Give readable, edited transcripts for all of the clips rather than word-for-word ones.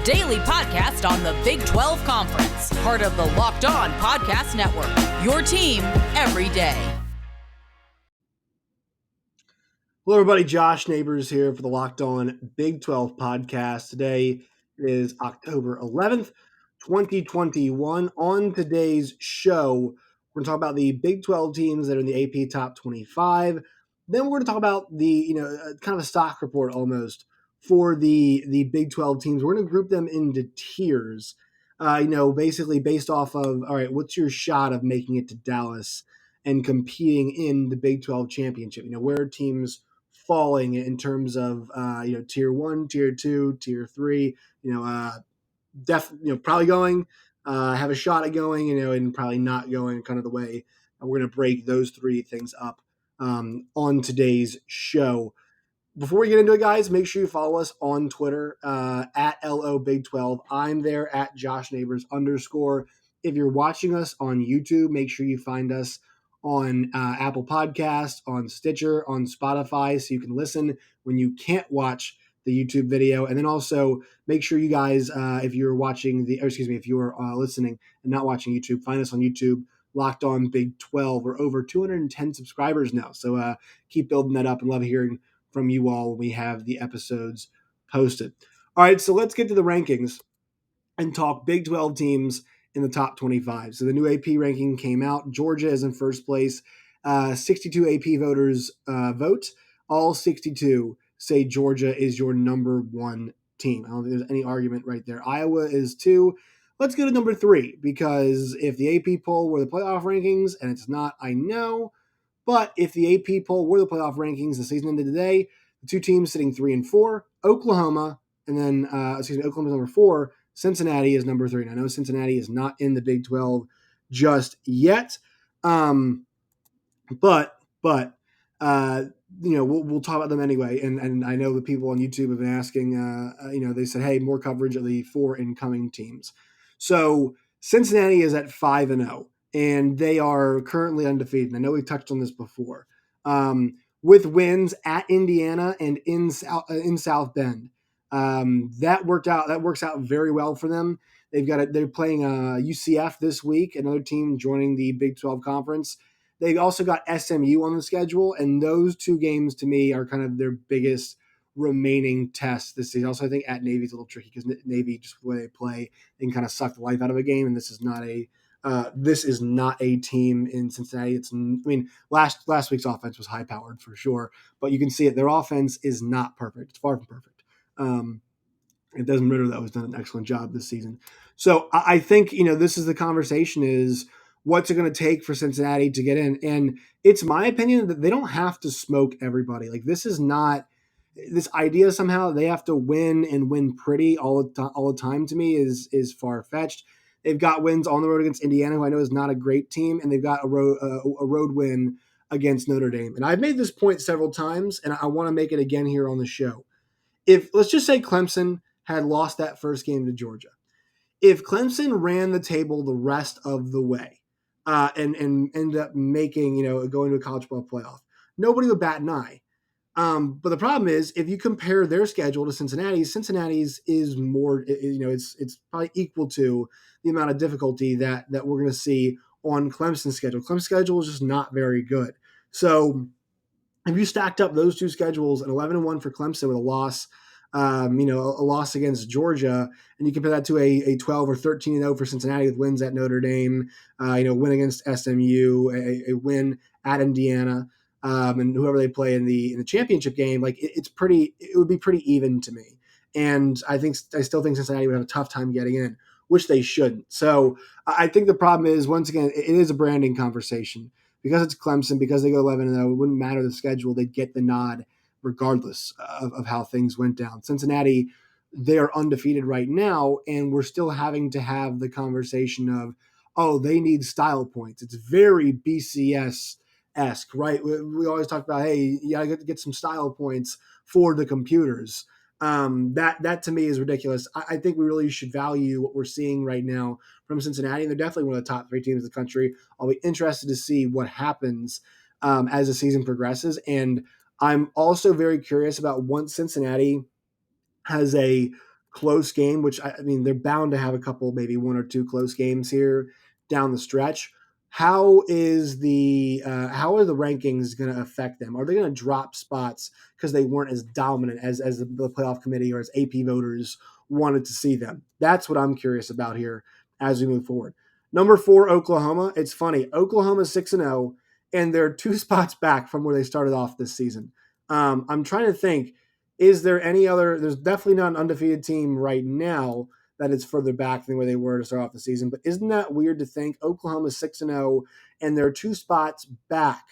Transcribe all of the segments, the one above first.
daily podcast on the Big 12 Conference, part of the Locked On Podcast Network, your team every day. Hello, everybody. Josh Neighbors here for the Locked On Big 12 podcast. Today is October 11th, 2021. On today's show, we're going to talk about the Big 12 teams that are in the AP Top 25. Then we're going to talk about the, kind of a stock report almost for the Big 12 teams. We're going to group them into tiers, basically based off of, all right, what's your shot of making it to Dallas and competing in the Big 12 championship? Where are teams falling in terms of tier 1, tier 2, tier 3, probably going, have a shot at going, and probably not going, kind of the way we're going to break those three things up on today's show. Before we get into it, guys, make sure you follow us on Twitter at LO Big 12. I'm there at Josh Neighbors _. If you're watching us on YouTube, make sure you find us on Apple Podcasts, on Stitcher, on Spotify, so you can listen when you can't watch the YouTube video. And then also make sure you guys, if you're listening and not watching YouTube, find us on YouTube, Locked On Big 12. We're over 210 subscribers now, so keep building that up, and love hearing from you all when we have the episodes posted. All right, so let's get to the rankings and talk Big 12 teams in the top 25. So the new AP ranking came out. Georgia is in first place. 62 AP voters vote. All 62 say Georgia is your number one team. I don't think there's any argument right there. Iowa is 2. Let's go to number 3, because if the AP poll were the playoff rankings, and it's not, I know, but if the AP poll were the playoff rankings, the season ended today, the two teams sitting 3 and 4, Oklahoma, and then, Oklahoma's number 4, Cincinnati is number 3. And I know Cincinnati is not in the Big 12 just yet, but we'll talk about them anyway. And I know the people on YouTube have been asking, they said, hey, more coverage of the 4 incoming teams. So Cincinnati is at 5-0. And they are currently undefeated. I know we touched on this before. With wins at Indiana and in South Bend, that works out very well for them. They're playing UCF this week, another team joining the Big 12 conference. They've also got SMU on the schedule, and those two games to me are kind of their biggest remaining tests this season. Also, I think at Navy's a little tricky because Navy, just the way they play, they can kind of suck the life out of a game, and this is not a team in Cincinnati. Last week's offense was high powered for sure, but you can see it. Their offense is not perfect. It's far from perfect. Desmond Ritter, that was done an excellent job this season. So I think, this is the conversation, is what's it going to take for Cincinnati to get in? And it's my opinion that they don't have to smoke everybody. Like, this is not this idea somehow they have to win and win pretty all the time, to me is far-fetched. They've got wins on the road against Indiana, who I know is not a great team, and they've got a road win against Notre Dame. And I've made this point several times, and I want to make it again here on the show. If, let's just say, Clemson had lost that first game to Georgia, if Clemson ran the table the rest of the way and ended up making, going to a college football playoff, nobody would bat an eye. But the problem is, if you compare their schedule to Cincinnati's is more, it's probably equal to the amount of difficulty that we're going to see on Clemson's schedule. Clemson's schedule is just not very good. So if you stacked up those two schedules, an 11-1 for Clemson with a loss, a loss against Georgia, and you compare that to a 12 or 13-0 for Cincinnati with wins at Notre Dame, win against SMU, a win at Indiana, and whoever they play in the championship game, it would be pretty even to me. And I still think Cincinnati would have a tough time getting in, which they shouldn't. So I think the problem is, once again, it is a branding conversation. Because it's Clemson, because they go 11-0, it wouldn't matter the schedule. They'd get the nod regardless of how things went down. Cincinnati, they are undefeated right now, and we're still having to have the conversation of, oh, they need style points. It's very BCS-esque, right? We always talk about, hey, you got to get some style points for the computers. That to me is ridiculous. I think we really should value what we're seeing right now from Cincinnati. And they're definitely one of the top 3 teams in the country. I'll be interested to see what happens as the season progresses. And I'm also very curious about, once Cincinnati has a close game, which I mean, they're bound to have a couple, maybe one or two close games here down the stretch. How are the rankings going to affect them? Are they going to drop spots because they weren't as dominant as the playoff committee or as AP voters wanted to see them? That's what I'm curious about here as we move forward. Number 4, Oklahoma. It's funny. Oklahoma's 6-0, and they're 2 spots back from where they started off this season. I'm trying to think, is there any other? There's definitely not an undefeated team right now that is further back than where they were to start off the season. But isn't that weird to think? Oklahoma's 6-0, and they're 2 spots back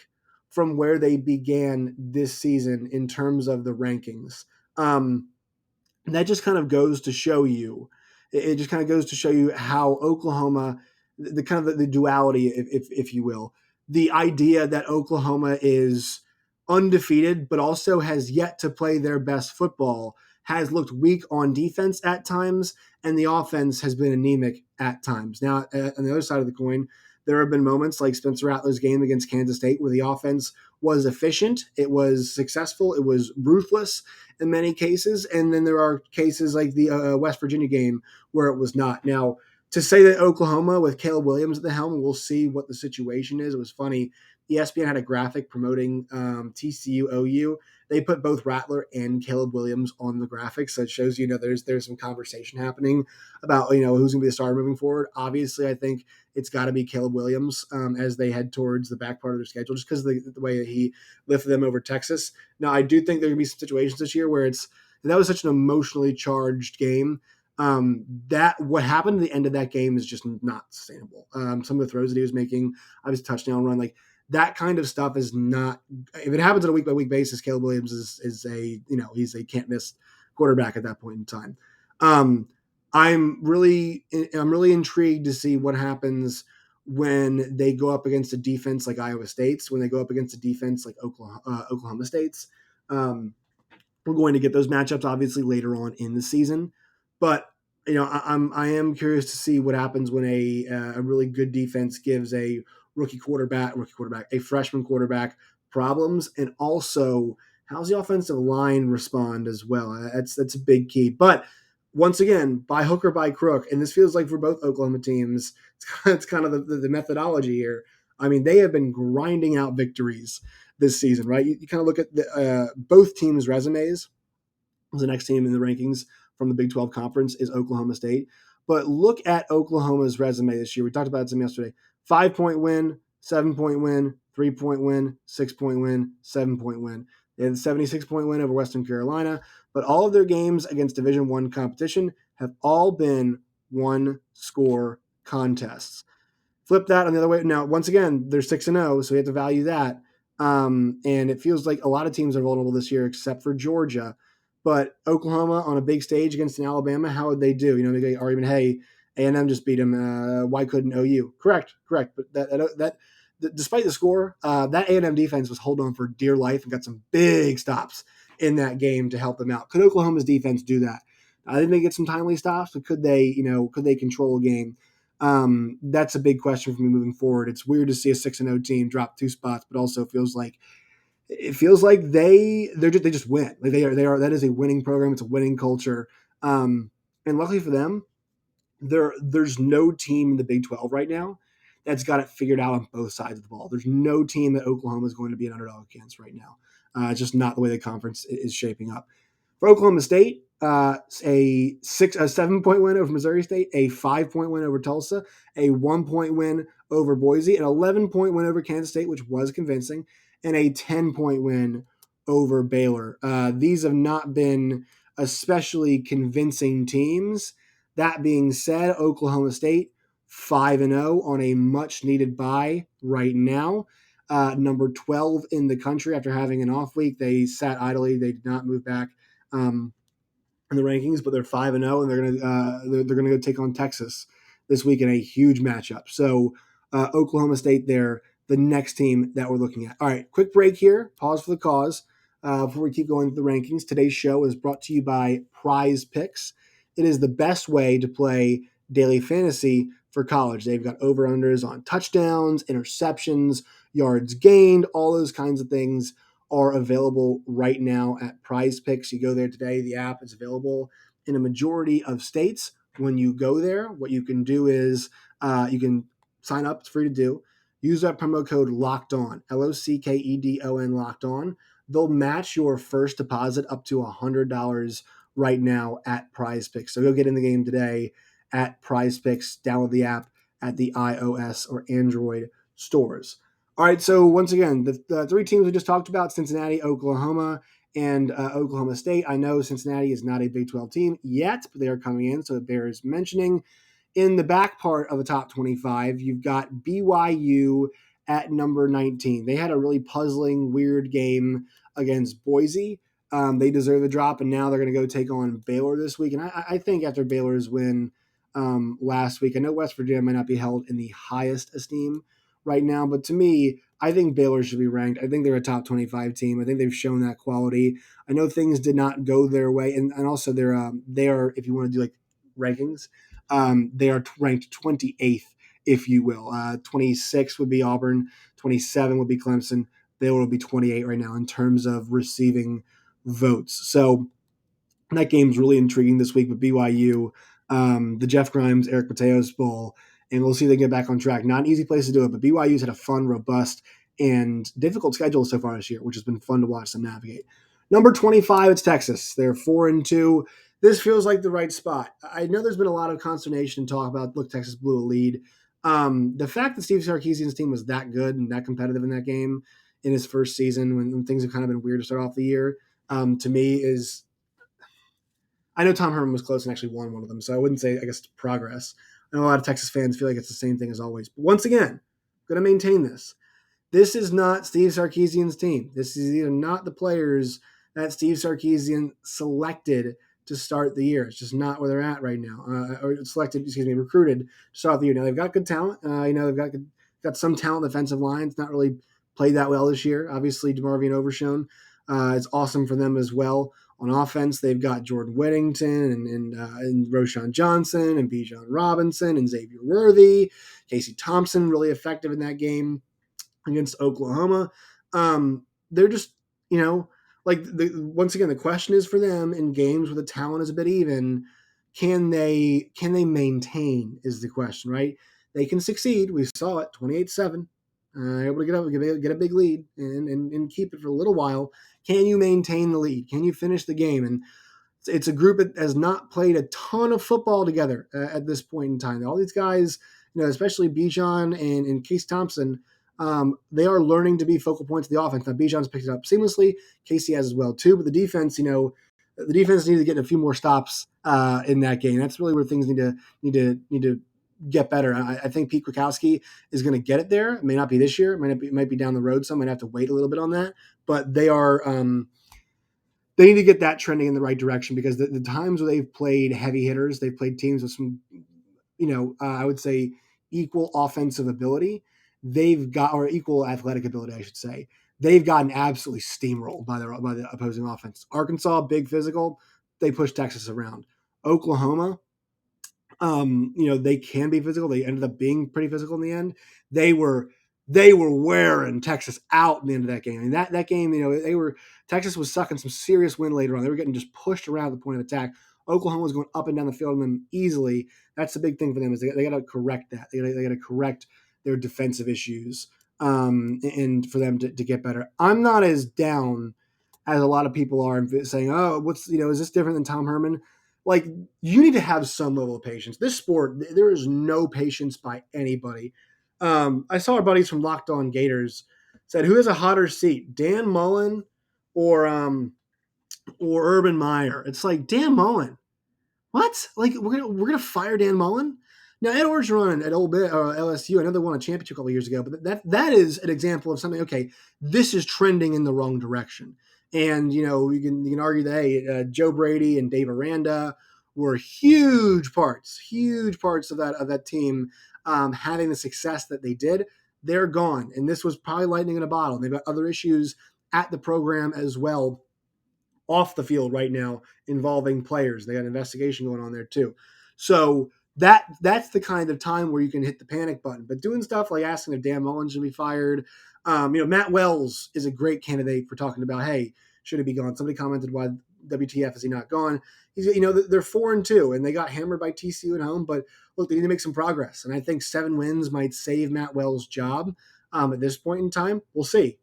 from where they began this season in terms of the rankings. That just kind of goes to show you. It just kind of goes to show you how Oklahoma, the kind of the duality, if you will, the idea that Oklahoma is undefeated but also has yet to play their best football, has looked weak on defense at times, and the offense has been anemic at times. Now, on the other side of the coin, there have been moments like Spencer Rattler's game against Kansas State where the offense was efficient, it was successful, it was ruthless in many cases, and then there are cases like the West Virginia game where it was not. Now, to say that Oklahoma with Caleb Williams at the helm, we'll see what the situation is. It was funny. ESPN had a graphic promoting TCU OU. They put both Rattler and Caleb Williams on the graphic, so it shows there's some conversation happening about who's going to be the star moving forward. Obviously, I think it's got to be Caleb Williams as they head towards the back part of their schedule, just because of the way that he lifted them over Texas. Now, I do think there are going to be some situations this year where that was such an emotionally charged game. That what happened at the end of that game is just not sustainable. Some of the throws that he was making, obviously touchdown run, like that kind of stuff is not. If it happens on a week by week basis, Caleb Williams is he's a can't miss quarterback at that point in time. I'm really intrigued to see what happens when they go up against a defense like Iowa State's, when they go up against a defense like Oklahoma State's. We're going to get those matchups obviously later on in the season, but I am curious to see what happens when a really good defense gives a a freshman quarterback problems, and also how's the offensive line respond as well. That's a big key. But once again, by hook or by crook, and this feels like for both Oklahoma teams, it's kind of the methodology here. I mean, they have been grinding out victories this season, right? You kind of look at both teams' resumes. The next team in the rankings from the Big 12 conference is Oklahoma State. But look at Oklahoma's resume this year. We talked about it yesterday. 5-point win, 7-point win, 3-point win, 6-point win, 7-point win. They had a 76-point win over Western Carolina, but all of their games against Division I competition have all been one-score contests. Flip that on the other way. Now, once again, they're 6-0, so we have to value that. And it feels like a lot of teams are vulnerable this year except for Georgia. But Oklahoma on a big stage against an Alabama, how would they do? They get argument, hey, A&M just beat them. Why couldn't OU? Correct. But that despite the score, that A&M defense was holding on for dear life and got some big stops in that game to help them out. Could Oklahoma's defense do that? I think they get some timely stops, but could they control a game? That's a big question for me moving forward. It's weird to see a 6-0 team drop 2 spots, but also feels like they just win. Like they are. That is a winning program. It's a winning culture. And luckily for them, there's no team in the Big 12 right now that's got it figured out on both sides of the ball. There's no team that Oklahoma is going to be an underdog against right now. It's just not the way the conference is shaping up. For Oklahoma State, a 7-point win over Missouri State, a 5-point win over Tulsa, a 1-point win over Boise, an 11-point win over Kansas State, which was convincing, and a 10-point win over Baylor. These have not been especially convincing teams. That being said, Oklahoma State 5-0 on a much-needed bye right now. Number 12 in the country after having an off week. They sat idly. They did not move back in the rankings, but they're 5-0, and they're gonna go take on Texas this week in a huge matchup. So Oklahoma State, they're the next team that we're looking at. All right, quick break here. Pause for the cause before we keep going to the rankings. Today's show is brought to you by Prize Picks. It is the best way to play daily fantasy for college. They've got over-unders on touchdowns, interceptions, yards gained, all those kinds of things are available right now at Prize Picks. You go there today, the app is available, in a majority of states. When you go there, what you can do is you can sign up. It's free to do. Use that promo code Locked On, LOCKEDON, Locked On. They'll match your first deposit up to $100 right now at Prize Picks. So go get in the game today at Prize Picks. Download the app at the iOS or Android stores. All right, so once again, the three teams we just talked about, Cincinnati, Oklahoma, and Oklahoma State. I know Cincinnati is not a Big 12 team yet, but they are coming in, so it bears mentioning. In the back part of the top 25, you've got BYU at number 19. They had a really puzzling, weird game against Boise. They deserve the drop, and now they're going to go take on Baylor this week. And I think after Baylor's win last week, I know West Virginia might not be held in the highest esteem right now, but to me, I think Baylor should be ranked. I think they're a top 25 team. I think they've shown that quality. I know things did not go their way, and also they are, if you want to do like rankings, they are ranked 28th, if you will. 26 would be Auburn, 27 would be Clemson. Baylor will be 28 right now in terms of receiving votes. So that game's really intriguing this week with BYU, the Jeff Grimes, Eric Mateos Bowl, and we'll see if they get back on track. Not an easy place to do it, but BYU's had a fun, robust, and difficult schedule so far this year, which has been fun to watch them navigate. Number 25, it's Texas. They're 4-2. This feels like the right spot. I know there's been a lot of consternation and talk about, look, Texas blew a lead. The fact that Steve Sarkisian's team was that good and that competitive in that game in his first season when things have kind of been weird to start off the year, to me is – I know Tom Herman was close and actually won one of them, so I wouldn't say, I guess, progress. I know a lot of Texas fans feel like it's the same thing as always. But once again, I'm going to maintain this. This is not Steve Sarkisian's team. This is either not the players that Steve Sarkisian selected to start the year. It's just not where they're at right now. Recruited to start the year. Now, they've got good talent. They've got some talent in the defensive line. It's not really played that well this year. Obviously, DeMarvion Overshone is awesome for them as well. On offense, they've got Jordan Whittington and Roshan Johnson and Bijan Robinson and Xavier Worthy. Casey Thompson, really effective in that game against Oklahoma. They're just, once again, the question is for them in games where the talent is a bit even, can they maintain is the question, right? They can succeed. We saw it, 28-7. Able to get a big lead and keep it for a little while. Can you maintain the lead? Can you finish the game? And it's a group that has not played a ton of football together at this point in time. All these guys, especially Bijan and Casey Thompson, they are learning to be focal points of the offense. Now, Bijan's picked it up seamlessly. Casey has as well, too. But the defense, the defense needs to get a few more stops in that game. That's really where things need to get better. I think Pete Kwiatkowski is going to get it there. It may not be this year. It might be down the road. So I might have to wait a little bit on that. But they are they need to get that trending in the right direction because the times where they've played heavy hitters, they've played teams with some, I would say equal offensive ability. Or equal athletic ability, I should say. They've gotten absolutely steamrolled by the opposing offense. Arkansas, big physical. They push Texas around. Oklahoma, they can be physical. They ended up being pretty physical in the end. They were wearing Texas out in the end of that game. I mean, that game, Texas was sucking some serious wind later on. They were getting just pushed around the point of attack. Oklahoma was going up and down the field on them easily. That's the big thing for them is they got to correct that. They got to correct their defensive issues and for them to get better. I'm not as down as a lot of people are saying, oh, is this different than Tom Herman? Like, you need to have some level of patience. This sport, there is no patience by anybody. I saw our buddies from Locked On Gators said, who has a hotter seat, Dan Mullen or Urban Meyer? It's like, Dan Mullen. What? Like, we're gonna fire Dan Mullen? Now, Ed Orgeron at LSU, I know they won a championship a couple years ago, but that is an example of something, okay, this is trending in the wrong direction. And, you can argue that, hey, Joe Brady and Dave Aranda were huge parts of that team having the success that they did. They're gone. And this was probably lightning in a bottle. They've got other issues at the program as well off the field right now involving players. They got an investigation going on there too. So that's the kind of time where you can hit the panic button. But doing stuff like asking if Dan Mullen should be fired, Matt Wells is a great candidate for talking about, hey, should he be gone? Somebody commented WTF is he not gone? He's, they're 4-2 and they got hammered by TCU at home, but look, they need to make some progress. And I think 7 wins might save Matt Wells' job at this point in time. We'll see.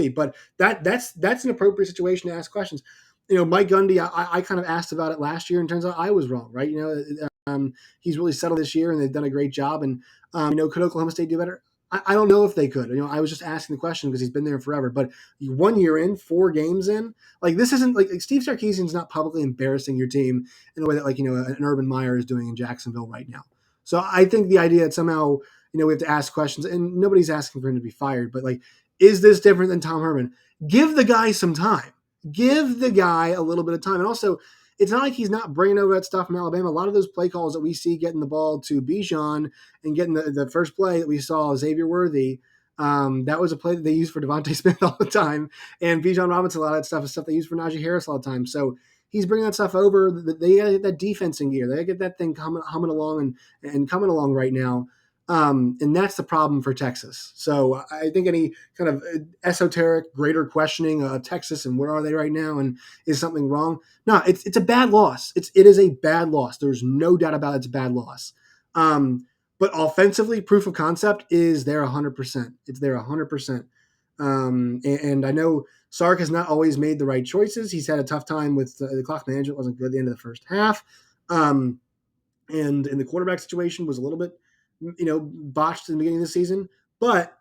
But that's an appropriate situation to ask questions. Mike Gundy, I kind of asked about it last year, and turns out I was wrong, right? He's really settled this year, and they've done a great job. And could Oklahoma State do better? I don't know if they could. I was just asking the question because he's been there forever. But 1 year in, 4 games in, like this isn't like Steve Sarkisian's not publicly embarrassing your team in a way that an Urban Meyer is doing in Jacksonville right now. So I think the idea that somehow we have to ask questions, and nobody's asking for him to be fired, but is this different than Tom Herman? Give the guy some time. Give the guy a little bit of time, and also, it's not like he's not bringing over that stuff from Alabama. A lot of those play calls that we see getting the ball to Bijan and getting the first play that we saw Xavier Worthy, that was a play that they use for Devontae Smith all the time. And Bijan Robinson, a lot of that stuff is stuff they use for Najee Harris all the time. So he's bringing that stuff over. They got to get that defense in gear. They got to get that thing humming along and coming along right now. And that's the problem for Texas. So I think any kind of esoteric, greater questioning of Texas and where are they right now and is something wrong? No, it's a bad loss. It is a bad loss. There's no doubt about it. It's a bad loss. But offensively, proof of concept is there 100%. It's there 100%. And I know Sark has not always made the right choices. He's had a tough time with the clock management. Wasn't good at the end of the first half. And in the quarterback situation was a little bit botched in the beginning of the season, but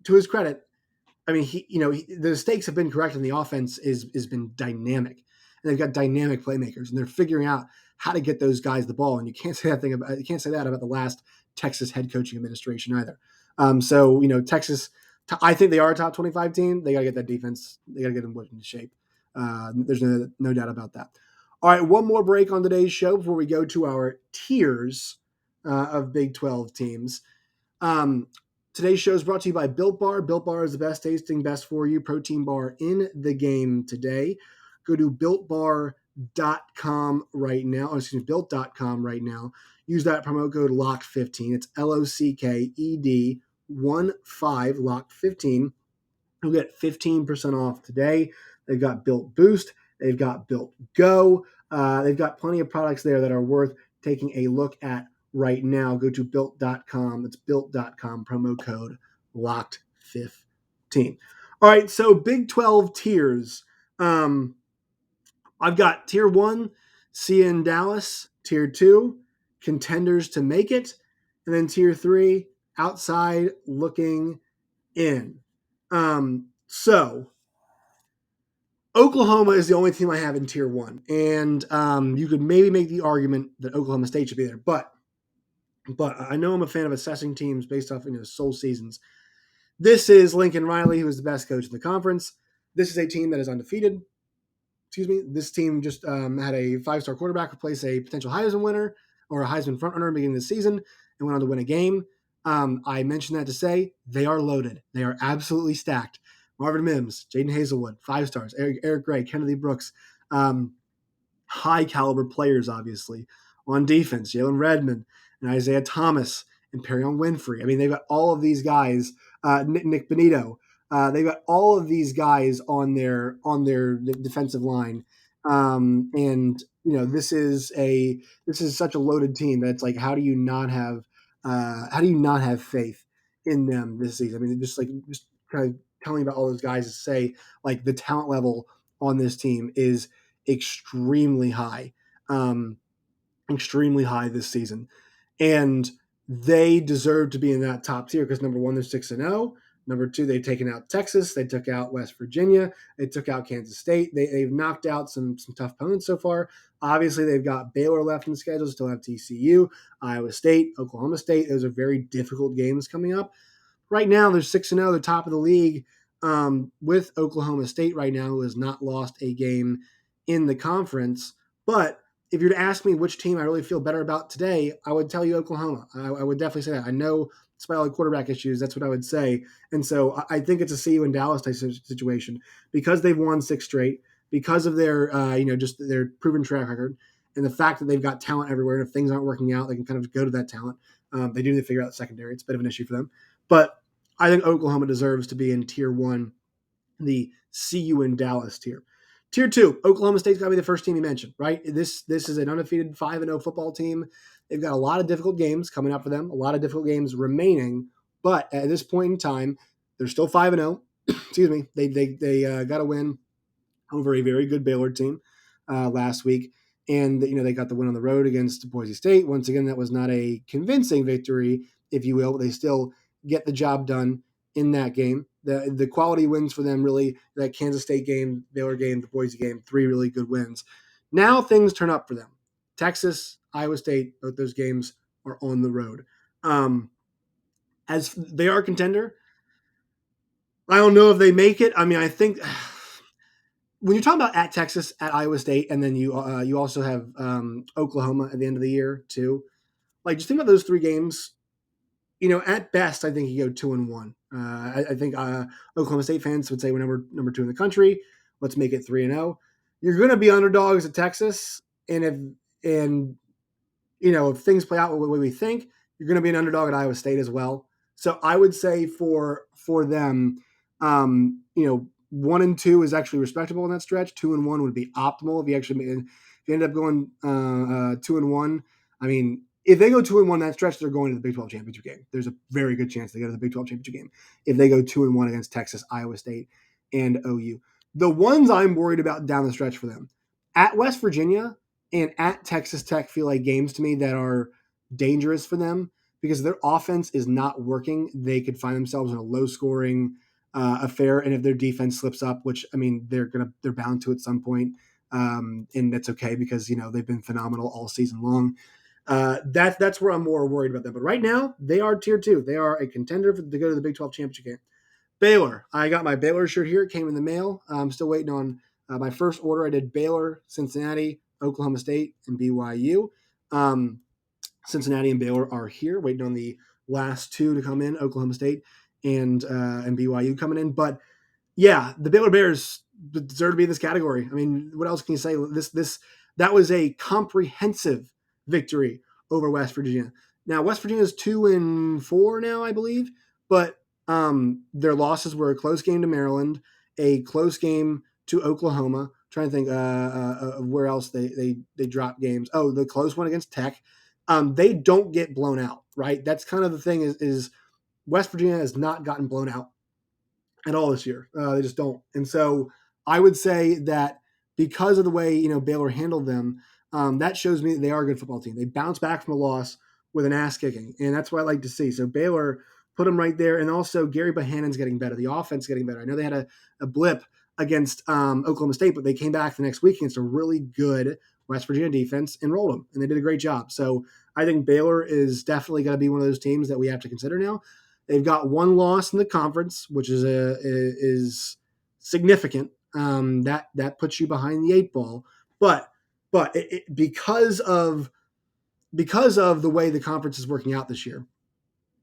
to his credit, I mean, the stakes have been correct, and the offense has been dynamic, and they've got dynamic playmakers, and they're figuring out how to get those guys the ball. And you can't say that about the last Texas head coaching administration either. So Texas, I think they are a top 25 team. They got to get that defense. They got to get them into shape. There's no doubt about that. All right, one more break on today's show before we go to our tiers of Big 12 teams. Today's show is brought to you by Built Bar. Built Bar is the best tasting, best for you protein bar in the game today. Go to builtbar.com right now. Built.com right now. Use that promo code LOCK15. It's LOCKED 15 LOCK15. You'll get 15% off today. They've got Built Boost. They've got Built Go. They've got plenty of products there that are worth taking a look at right now. Go to built.com. It's built.com, promo code LOCKED15. All right, so Big 12 tiers. I've got tier 1, see you in Dallas. Tier 2, contenders to make it. And then tier 3, outside looking in. So Oklahoma is the only team I have in tier 1. And you could maybe make the argument that Oklahoma State should be there. But I know I'm a fan of assessing teams based off sole seasons. This is Lincoln Riley, who is the best coach in the conference. This is a team that is undefeated. This team just had a 5-star quarterback replace a potential Heisman winner or a Heisman frontrunner beginning of the season and went on to win a game. I mentioned that to say they are loaded. They are absolutely stacked. Marvin Mims, Jaden Hazelwood, 5 stars. Eric Gray, Kennedy Brooks, high caliber players, obviously. On defense, Jalen Redmond and Isaiah Thomas and Perion Winfrey. I mean, they've got all of these guys. Nick Benito. They've got all of these guys on their defensive line, and this is such a loaded team that it's like, how do you not have faith in them this season? I mean, just kind of telling about all those guys to say like the talent level on this team is extremely high this season, and they deserve to be in that top tier because number 1, they're 6-0. Number 2, they've taken out Texas. They took out West Virginia. They took out Kansas State. They've knocked out some tough opponents so far. Obviously, they've got Baylor left in the schedule. Still have TCU, Iowa State, Oklahoma State. Those are very difficult games coming up. Right now, they're 6-0. They're top of the league with Oklahoma State right now, who has not lost a game in the conference. But if you were to ask me which team I really feel better about today, I would tell you Oklahoma. I would definitely say that. I know despite all the quarterback issues, that's what I would say. And so I think it's a see you in Dallas type situation because they've won 6 straight, because of their, just their proven track record and the fact that they've got talent everywhere. And if things aren't working out, they can kind of go to that talent. They do need to figure out the secondary. It's a bit of an issue for them. But I think Oklahoma deserves to be in tier 1, the see you in Dallas tier. Tier 2, Oklahoma State's got to be the first team you mentioned, right? This is an undefeated 5-0 football team. They've got a lot of difficult games coming up for them, a lot of difficult games remaining, but at this point in time, they're still 5-0. Excuse me. They got a win over a very good Baylor team last week. And, they got the win on the road against Boise State. Once again, that was not a convincing victory, if you will, but they still get the job done in that game. The quality wins for them, really, that Kansas State game, Baylor game, the Boise game, 3 really good wins. Now things turn up for them. Texas, Iowa State, both those games are on the road. As they are a contender, I don't know if they make it. I mean, I think when you're talking about at Texas, at Iowa State, and then you also have Oklahoma at the end of the year too. Like, just think about those 3 games. At best, I think you go 2-1. I think Oklahoma State fans would say we're number 2 in the country. Let's make it 3-0. You're going to be underdogs at Texas, and if things play out the way we think, you're going to be an underdog at Iowa State as well. So I would say for them, 1 and 2 is actually respectable in that stretch. 2 and 1 would be optimal if you end up going 2 and 1. I mean, if they go 2 and 1 that stretch, they're going to the Big 12 championship game. There's a very good chance they go to the Big 12 championship game if they go 2 and 1 against Texas, Iowa State, and OU. The ones I'm worried about down the stretch for them at West Virginia and at Texas Tech feel like games to me that are dangerous for them because their offense is not working. They could find themselves in a low-scoring affair, and if their defense slips up, which I mean they're bound to at some point, and that's okay because they've been phenomenal all season long. That's where I'm more worried about them. But right now, they are tier 2. They are a contender to go to the Big 12 championship game. Baylor. I got my Baylor shirt here. It came in the mail. I'm still waiting on my first order. I did Baylor, Cincinnati, Oklahoma State, and BYU. Cincinnati and Baylor are here, waiting on the last 2 to come in, Oklahoma State and BYU coming in. But yeah, the Baylor Bears deserve to be in this category. I mean, what else can you say? That was a comprehensive victory over West Virginia. Now, West Virginia is 2-4 now, I believe, but their losses were a close game to Maryland, a close game to Oklahoma. I'm trying to think of where else they dropped games. Oh, the close one against Tech. They don't get blown out, right? That's kind of the thing is West Virginia has not gotten blown out at all this year. They just don't. And so I would say that because of the way, Baylor handled them, that shows me that they are a good football team. They bounce back from a loss with an ass kicking, and that's what I like to see. So Baylor put them right there. And also Gary Bohannon's getting better. The offense is getting better. I know they had a blip against Oklahoma State, but they came back the next week against a really good West Virginia defense and rolled them, and they did a great job. So I think Baylor is definitely going to be one of those teams that we have to consider now. They've got 1 loss in the conference, which is significant. That puts you behind the 8 ball, but because of the way the conference is working out this year,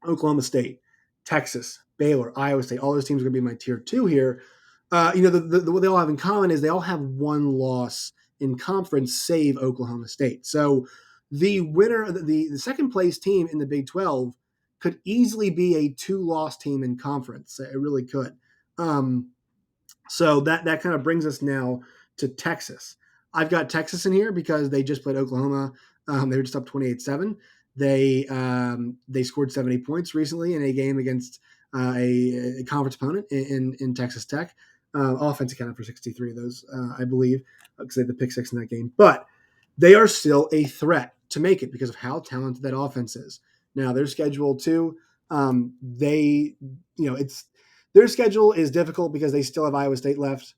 Oklahoma State, Texas, Baylor, Iowa State, all those teams are going to be my tier 2 here. What they all have in common is they all have 1 loss in conference, save Oklahoma State. So the winner, the second place team in the Big 12 could easily be a 2-loss team in conference. It really could. So that kind of brings us now to Texas. I've got Texas in here because they just played Oklahoma. They were just up 28-7. They scored 70 points recently in a game against a conference opponent in Texas Tech. Offense accounted for 63 of those, I believe, because they had the pick 6 in that game. But they are still a threat to make it because of how talented that offense is. Now their schedule too. Their schedule is difficult because they still have Iowa State left,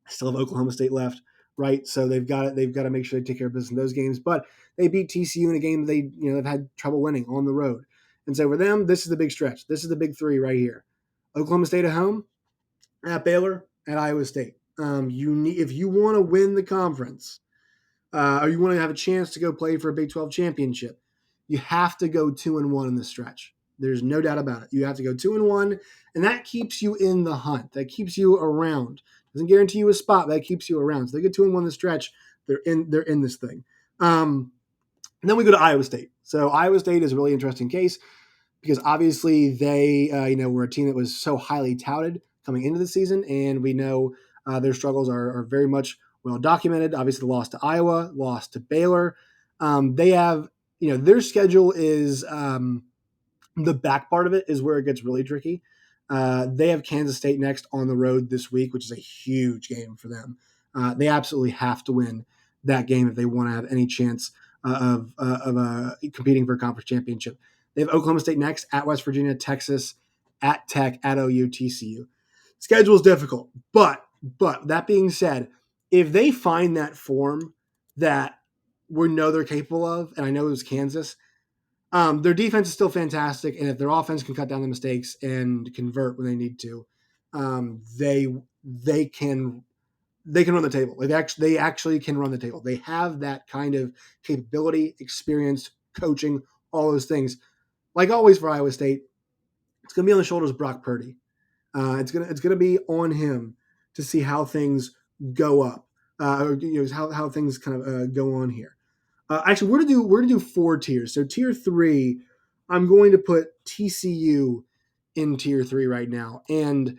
still have Oklahoma State left, right? So they've got to make sure they take care of business in those games. But they beat TCU in a game they've had trouble winning on the road, and so for them, this is the big stretch. This is the big 3 right here: Oklahoma State at home, at Baylor, at Iowa State. If you want to win the conference, or you want to have a chance to go play for a Big 12 championship, you have to go 2-1 in this stretch. There's no doubt about it. You have to go 2-1, and that keeps you in the hunt. That keeps you around. Doesn't guarantee you a spot, but that keeps you around. So they get 2-1 in the stretch. They're in this thing. And then we go to Iowa State. So Iowa State is a really interesting case because obviously they were a team that was so highly touted coming into the season, and we know Their struggles are very much well documented. Obviously, the loss to Iowa, loss to Baylor. They have, their schedule is the back part of it is where it gets really tricky. They have Kansas State next on the road this week, which is a huge game for them. They absolutely have to win that game if they want to have any chance of competing for a conference championship. They have Oklahoma State next, at West Virginia, Texas, at Tech, at OU, TCU. Schedule is difficult, but that being said, if they find that form that we know they're capable of, and I know it was Kansas, their defense is still fantastic, and if their offense can cut down the mistakes and convert when they need to, they can run the table. They actually can run the table. They have that kind of capability, experience, coaching, all those things. Like always for Iowa State, it's going to be on the shoulders of Brock Purdy. It's gonna be on him to see how things go up, how things kind of go on here. Actually, we're gonna do 4 tiers. So tier 3, I'm going to put TCU in tier 3 right now, and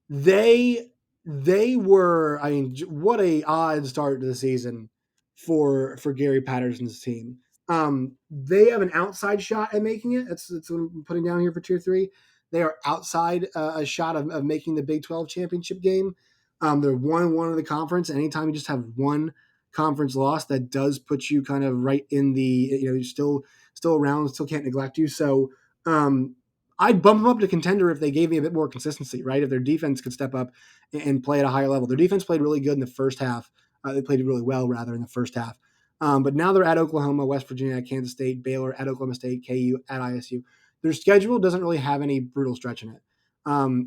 they were, I mean, what a odd start to the season for Gary Patterson's team. They have an outside shot at making it. That's what I'm putting down here for tier 3. They are outside a shot of making the Big 12 championship game. They're 1-1 of the conference. Anytime you just have one conference loss, that does put you kind of right in the, you're still around, still can't neglect you. So I'd bump them up to contender if they gave me a bit more consistency, right? If their defense could step up and play at a higher level. Their defense played really good in the first half. They played really well, rather, in the first half. But now they're at Oklahoma, West Virginia, at Kansas State, Baylor, at Oklahoma State, KU, at ISU. Their schedule doesn't really have any brutal stretch in it.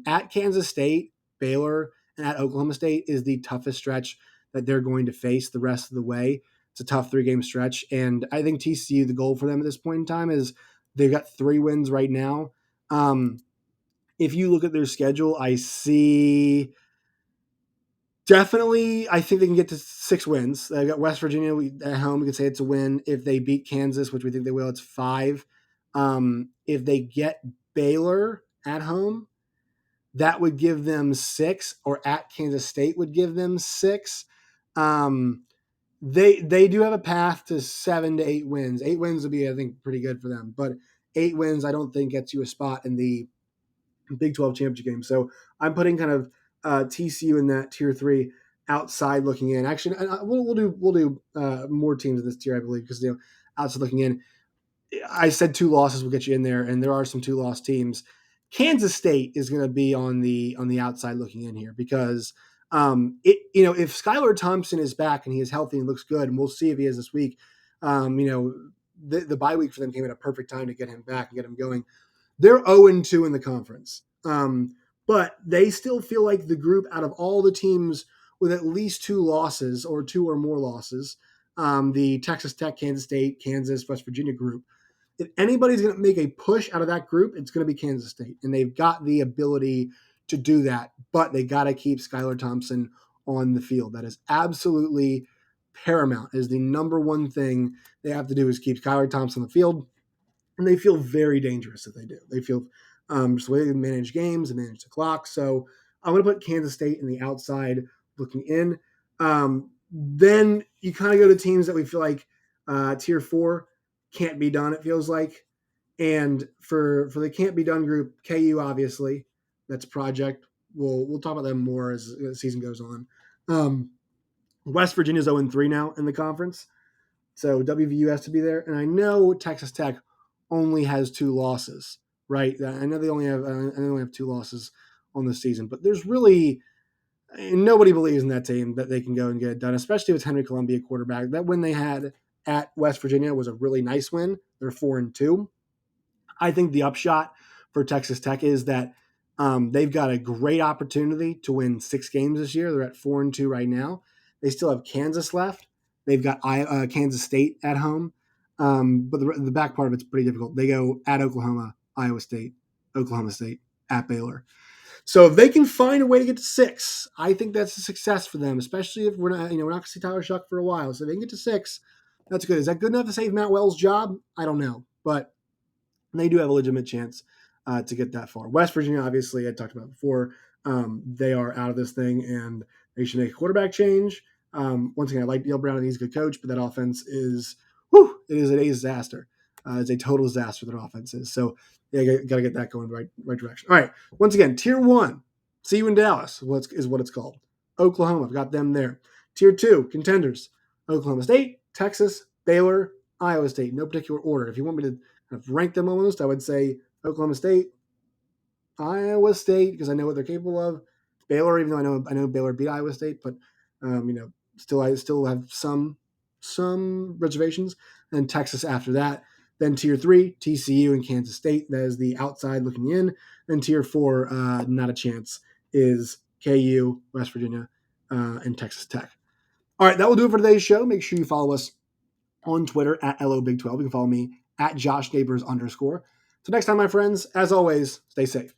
At Kansas State, Baylor, and at Oklahoma State is the toughest stretch that they're going to face the rest of the way. It's a tough 3-game stretch. And I think TCU, the goal for them at this point in time is they've got 3 wins right now. If you look at their schedule, I see definitely, I think they can get to 6 wins. They've got West Virginia at home. We can say it's a win. If they beat Kansas, which we think they will, it's 5. If they get Baylor at home, that would give them 6, or at Kansas State would give them 6. They do have a path to 7 to 8 wins. 8 wins would be, I think, pretty good for them. But 8 wins, I don't think, gets you a spot in the Big 12 championship game. So I'm putting kind of TCU in that tier 3, outside looking in. Actually, we'll do more teams in this tier, I believe, because outside looking in. I said 2 losses will get you in there, and there are some 2-loss teams. Kansas State is going to be on the outside looking in here because if Skylar Thompson is back and he is healthy and looks good, and we'll see if he is this week. The bye week for them came at a perfect time to get him back and get him going. They're 0-2 in the conference, but they still feel like the group out of all the teams with at least 2 losses or 2 or more losses, the Texas Tech, Kansas State, Kansas, West Virginia group. If anybody's going to make a push out of that group, it's going to be Kansas State. And they've got the ability to do that, but they got to keep Skylar Thompson on the field. That is absolutely paramount. Is the number one thing they have to do is keep Skylar Thompson on the field. And they feel very dangerous if they do. They feel just the way they manage games and manage the clock. So I'm going to put Kansas State in the outside looking in. Then you kind of go to teams that we feel like tier 4 can't be done, it feels like. And for the can't be done group, KU, obviously, that's a project. We'll talk about them more as the season goes on. West Virginia's 0-3 now in the conference. So WVU has to be there. And I know Texas Tech only has 2 losses, right? I know they only have 2 losses on the season, but there's really nobody believes in that team that they can go and get it done, especially with Henry Columbia quarterback. That win they had at West Virginia was a really nice win. They're 4-2. I think the upshot for Texas Tech is that they've got a great opportunity to win 6 games this year. They're at 4-2 right now. They still have Kansas left. They've got Kansas State at home. But the back part of it's pretty difficult. They go at Oklahoma, Iowa State, Oklahoma State, at Baylor. So if they can find a way to get to 6, I think that's a success for them, especially if we're not going to see Tyler Shuck for a while. So if they can get to 6, that's good. Is that good enough to save Matt Wells' job? I don't know. But they do have a legitimate chance to get that far. West Virginia, obviously, I talked about before. They are out of this thing, and They should make a quarterback change. Once again, I like Neil Brown and he's a good coach, but that offense is, it is a disaster. It's a total disaster that offense is. So yeah, got to get that going the right direction. All right. Once again, tier 1, see you in Dallas, is what it's called. Oklahoma, I've got them there. Tier 2, contenders, Oklahoma State, Texas, Baylor, Iowa State, no particular order. If you want me to kind of rank them almost, I would say Oklahoma State, Iowa State, because I know what they're capable of. Baylor, even though I know Baylor beat Iowa State, but I still have some reservations. And Texas after that. Then tier 3, TCU and Kansas State. That is the outside looking in. Then tier 4, not a chance, is KU, West Virginia, and Texas Tech. All right, that will do it for today's show. Make sure you follow us on Twitter at LOBig12. You can follow me at JoshNeighbors_. So next time, my friends, as always, stay safe.